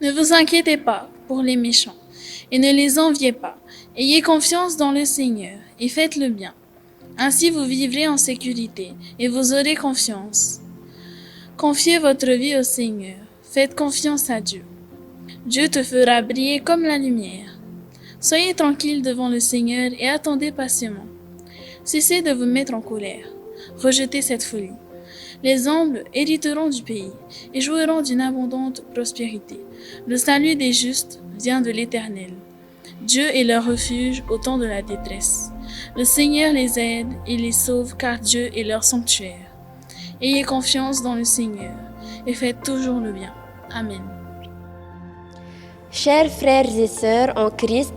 Ne vous inquiétez pas pour les méchants, et ne les enviez pas. Ayez confiance dans le Seigneur, et faites le bien. Ainsi vous vivrez en sécurité, et vous aurez confiance. Confiez votre vie au Seigneur, faites confiance à Dieu. Dieu te fera briller comme la lumière. Soyez tranquille devant le Seigneur et attendez patiemment. Cessez de vous mettre en colère. Rejetez cette folie. Les humbles hériteront du pays et jouiront d'une abondante prospérité. Le salut des justes vient de l'Éternel. Dieu est leur refuge au temps de la détresse. Le Seigneur les aide et les sauve car Dieu est leur sanctuaire. Ayez confiance dans le Seigneur et faites toujours le bien. Amen. Chers frères et sœurs en Christ,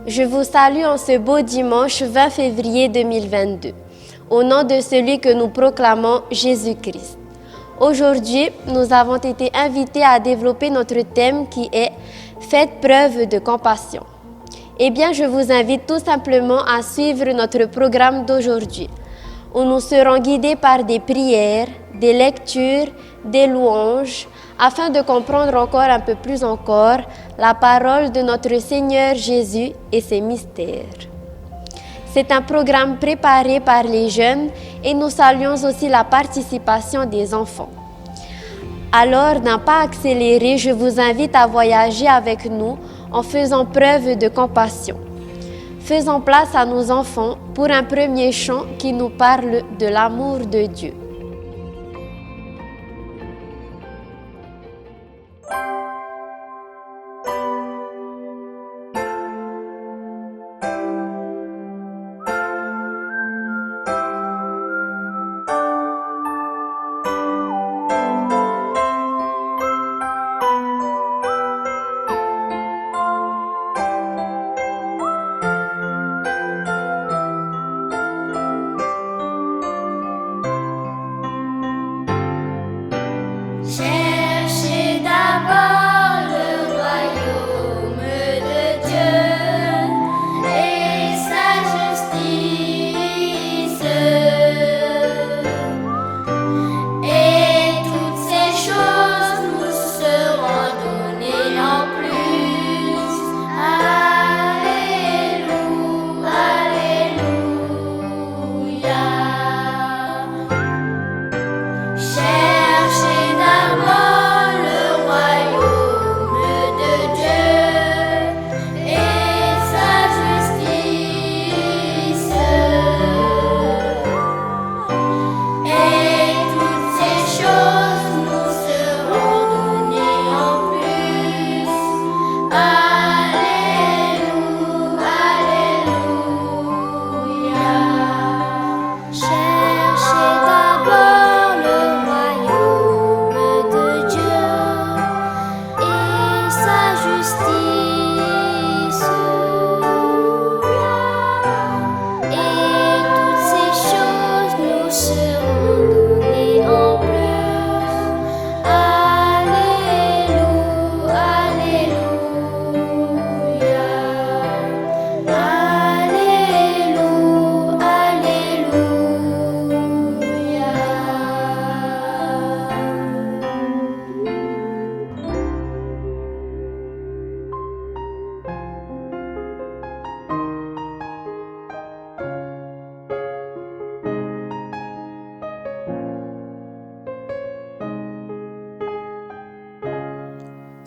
je vous salue en ce beau dimanche 20 février 2022, au nom de celui que nous proclamons, Jésus-Christ. Aujourd'hui, nous avons été invités à développer notre thème qui est « Faites preuve de compassion ». Eh bien, je vous invite tout simplement à suivre notre programme d'aujourd'hui, où nous serons guidés par des prières, des lectures, des louanges, afin de comprendre un peu plus encore la parole de notre Seigneur Jésus et ses mystères. C'est un programme préparé par les jeunes et nous saluons aussi la participation des enfants. Alors, d'un pas accéléré, je vous invite à voyager avec nous en faisant preuve de compassion. Faisons place à nos enfants pour un premier chant qui nous parle de l'amour de Dieu.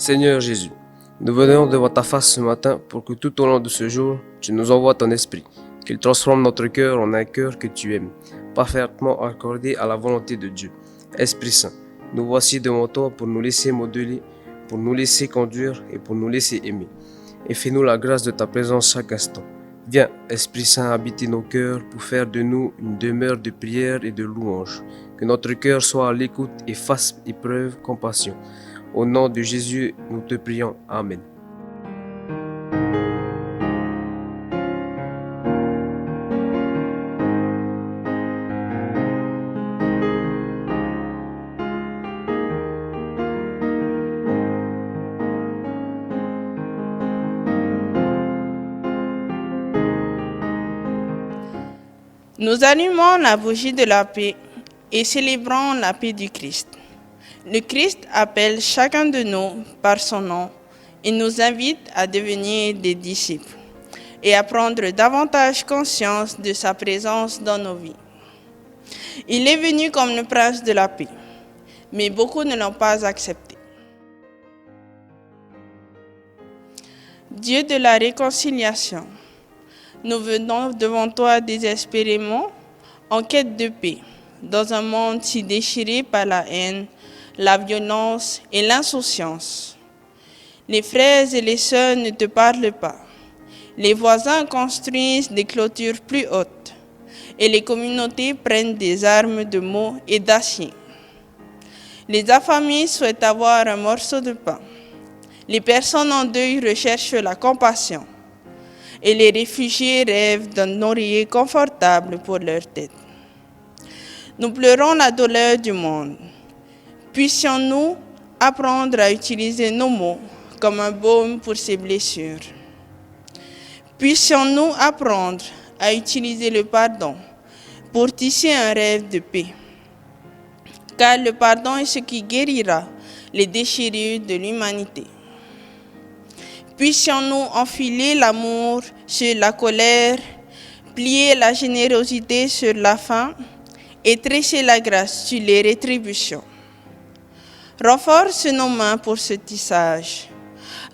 Seigneur Jésus, nous venons devant ta face ce matin pour que tout au long de ce jour, tu nous envoies ton esprit, qu'il transforme notre cœur en un cœur que tu aimes, parfaitement accordé à la volonté de Dieu. Esprit Saint, nous voici devant toi pour nous laisser modeler, pour nous laisser conduire et pour nous laisser aimer. Et fais-nous la grâce de ta présence chaque instant. Viens, Esprit Saint, habiter nos cœurs pour faire de nous une demeure de prière et de louange. Que notre cœur soit à l'écoute et fasse épreuve compassion. Au nom de Jésus, nous te prions. Amen. Nous allumons la bougie de la paix et célébrons la paix du Christ. Le Christ appelle chacun de nous par son nom et nous invite à devenir des disciples et à prendre davantage conscience de sa présence dans nos vies. Il est venu comme le prince de la paix, mais beaucoup ne l'ont pas accepté. Dieu de la réconciliation, nous venons devant toi désespérément en quête de paix, dans un monde si déchiré par la haine, la violence et l'insouciance. Les frères et les sœurs ne te parlent pas. Les voisins construisent des clôtures plus hautes et les communautés prennent des armes de mots et d'acier. Les affamés souhaitent avoir un morceau de pain. Les personnes en deuil recherchent la compassion et les réfugiés rêvent d'un oreiller confortable pour leur tête. Nous pleurons la douleur du monde. Puissions-nous apprendre à utiliser nos mots comme un baume pour ces blessures. Puissions-nous apprendre à utiliser le pardon pour tisser un rêve de paix. Car le pardon est ce qui guérira les déchirures de l'humanité. Puissions-nous enfiler l'amour sur la colère, plier la générosité sur la faim et tresser la grâce sur les rétributions. Renforce nos mains pour ce tissage,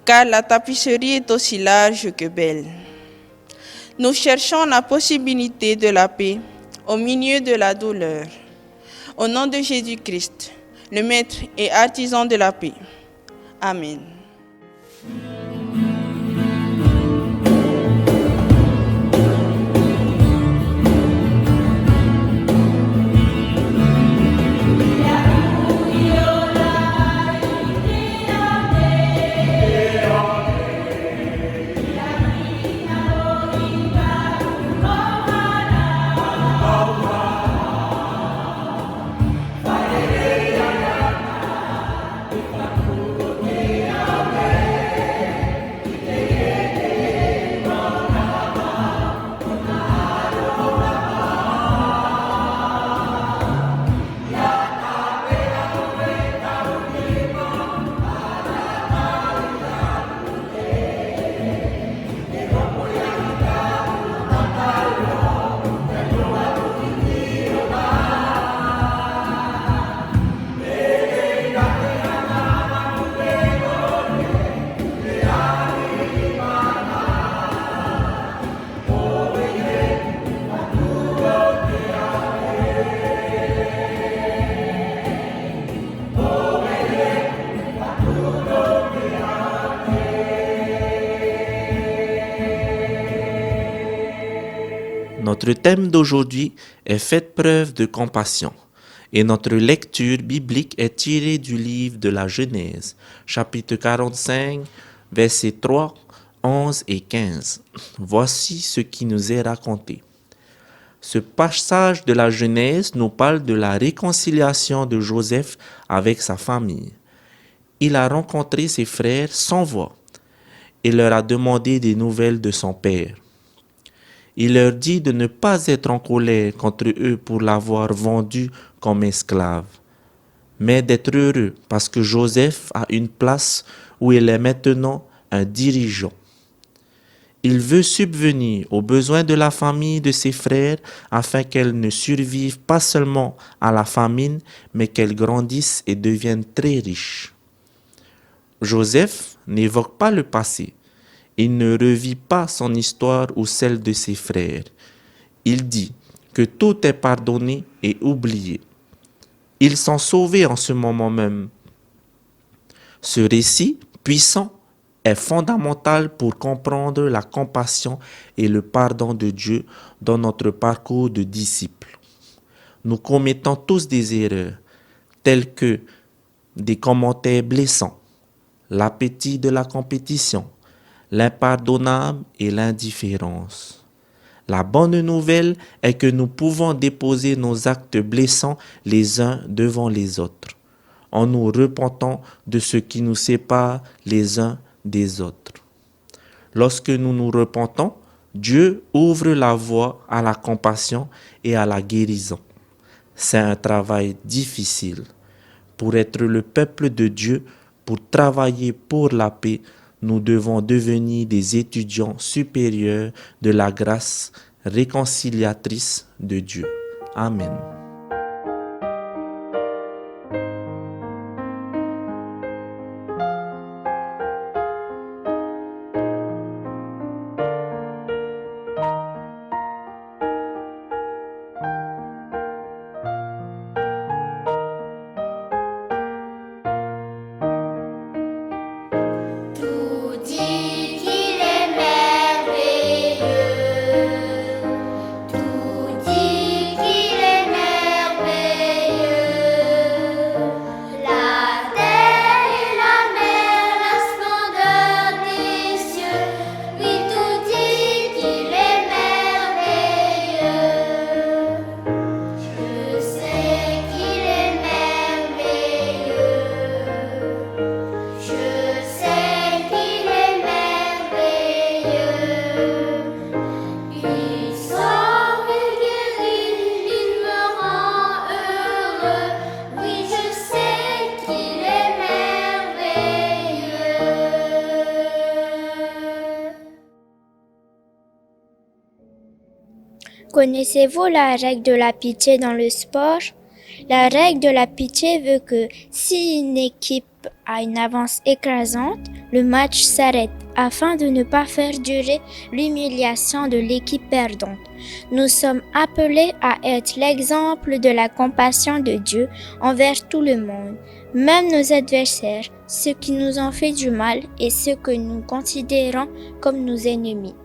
car la tapisserie est aussi large que belle. Nous cherchons la possibilité de la paix au milieu de la douleur. Au nom de Jésus-Christ, le Maître et artisan de la paix. Amen. Notre thème d'aujourd'hui est « Faites preuve de compassion » et notre lecture biblique est tirée du livre de la Genèse, chapitre 45, versets 3, 11 et 15. Voici ce qui nous est raconté. Ce passage de la Genèse nous parle de la réconciliation de Joseph avec sa famille. Il a rencontré ses frères sans voix et leur a demandé des nouvelles de son père. Il leur dit de ne pas être en colère contre eux pour l'avoir vendu comme esclave, mais d'être heureux parce que Joseph a une place où il est maintenant un dirigeant. Il veut subvenir aux besoins de la famille de ses frères afin qu'elle ne survive pas seulement à la famine, mais qu'elle grandisse et devienne très riche. Joseph n'évoque pas le passé. Il ne revit pas son histoire ou celle de ses frères. Il dit que tout est pardonné et oublié. Ils sont sauvés en ce moment même. Ce récit puissant est fondamental pour comprendre la compassion et le pardon de Dieu dans notre parcours de disciples. Nous commettons tous des erreurs, telles que des commentaires blessants, l'appétit de la compétition, l'impardonnable et l'indifférence. La bonne nouvelle est que nous pouvons déposer nos actes blessants les uns devant les autres, en nous repentant de ce qui nous sépare les uns des autres. Lorsque nous nous repentons, Dieu ouvre la voie à la compassion et à la guérison. C'est un travail difficile. Pour être le peuple de Dieu, pour travailler pour la paix, nous devons devenir des étudiants supérieurs de la grâce réconciliatrice de Dieu. Amen. Tout dit qu'il est merveilleux. Tout dit qu'il est merveilleux. La terre et la mer, la splendeur des cieux. Oui, tout dit qu'il est merveilleux. Je sais qu'il est merveilleux. Je sais qu'il est merveilleux. Il sauve, il guérit, il me rend heureux. Oui, je sais qu'il est merveilleux. Connaissez-vous la règle de la pitié dans le sport? La règle de la pitié veut que si une équipe a une avance écrasante, le match s'arrête afin de ne pas faire durer l'humiliation de l'équipe perdante. Nous sommes appelés à être l'exemple de la compassion de Dieu envers tout le monde, même nos adversaires, ceux qui nous ont fait du mal et ceux que nous considérons comme nos ennemis.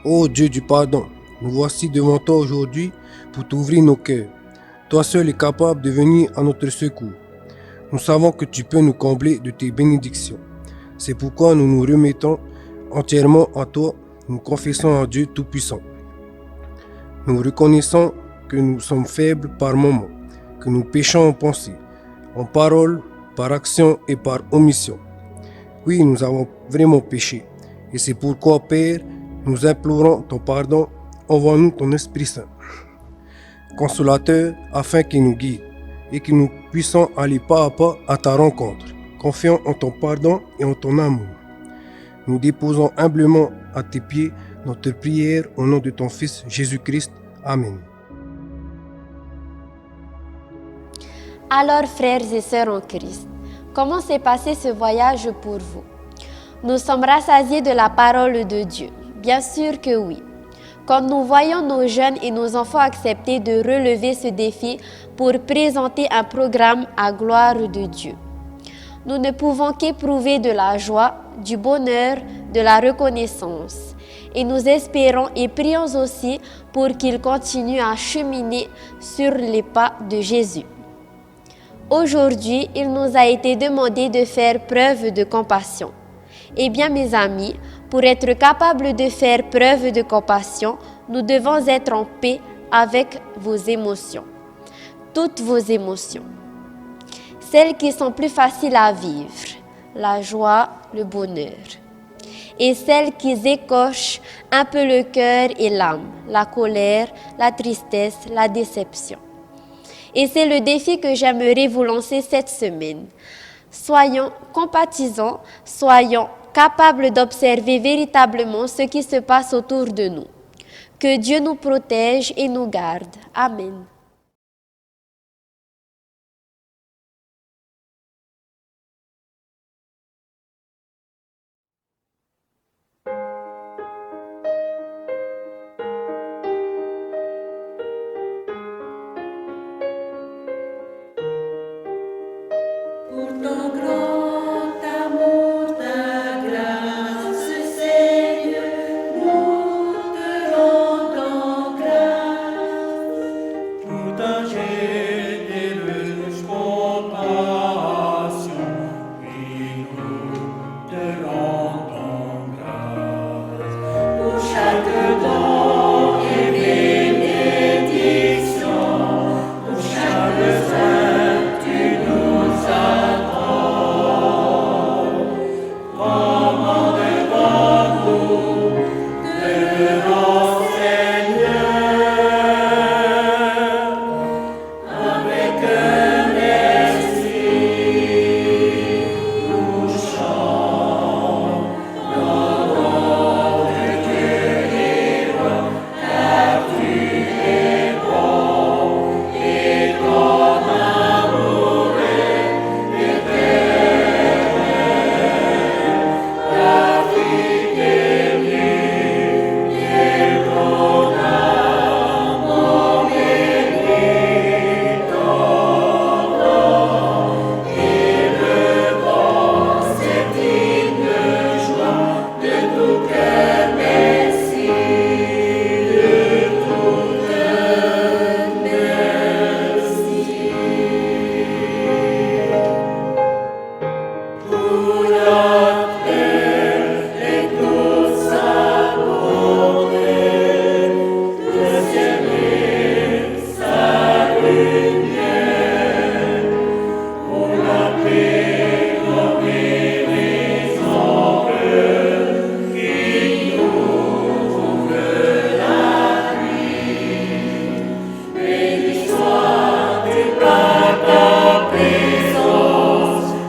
Ô Dieu du pardon, nous voici devant toi aujourd'hui pour t'ouvrir nos cœurs. Toi seul es capable de venir à notre secours. Nous savons que tu peux nous combler de tes bénédictions. C'est pourquoi nous nous remettons entièrement à toi, nous confessons en Dieu Tout-Puissant. Nous reconnaissons que nous sommes faibles par moments, que nous péchons en pensée, en parole, par action et par omission. Oui, nous avons vraiment péché. Et c'est pourquoi, Père, nous implorons ton pardon. Envoie-nous ton Esprit Saint, consolateur, afin qu'il nous guide et que nous puissions aller pas à pas à ta rencontre, confiant en ton pardon et en ton amour. Nous déposons humblement à tes pieds notre prière au nom de ton Fils Jésus-Christ. Amen. Alors, frères et sœurs en Christ, comment s'est passé ce voyage pour vous? Nous sommes rassasiés de la parole de Dieu. Bien sûr que oui. Quand nous voyons nos jeunes et nos enfants accepter de relever ce défi pour présenter un programme à gloire de Dieu, nous ne pouvons qu'éprouver de la joie, du bonheur, de la reconnaissance. Et nous espérons et prions aussi pour qu'ils continuent à cheminer sur les pas de Jésus. Aujourd'hui, il nous a été demandé de faire preuve de compassion. Eh bien, mes amis, pour être capables de faire preuve de compassion, nous devons être en paix avec vos émotions. Toutes vos émotions. Celles qui sont plus faciles à vivre, la joie, le bonheur. Et celles qui écorchent un peu le cœur et l'âme, la colère, la tristesse, la déception. Et c'est le défi que j'aimerais vous lancer cette semaine. Soyons compatisants, soyons capables d'observer véritablement ce qui se passe autour de nous. Que Dieu nous protège et nous garde. Amen.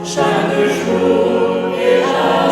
Chaque jour et la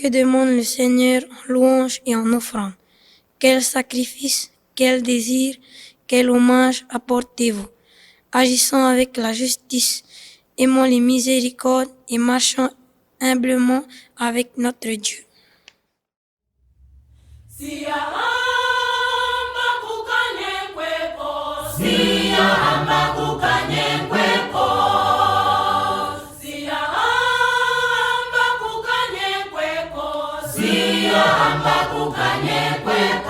Que demande le Seigneur en louange et en offrande? Quel sacrifice, quel désir, quel hommage apportez-vous? Agissant avec la justice, aimant les miséricordes et marchant humblement avec notre Dieu. Kukanye kwepo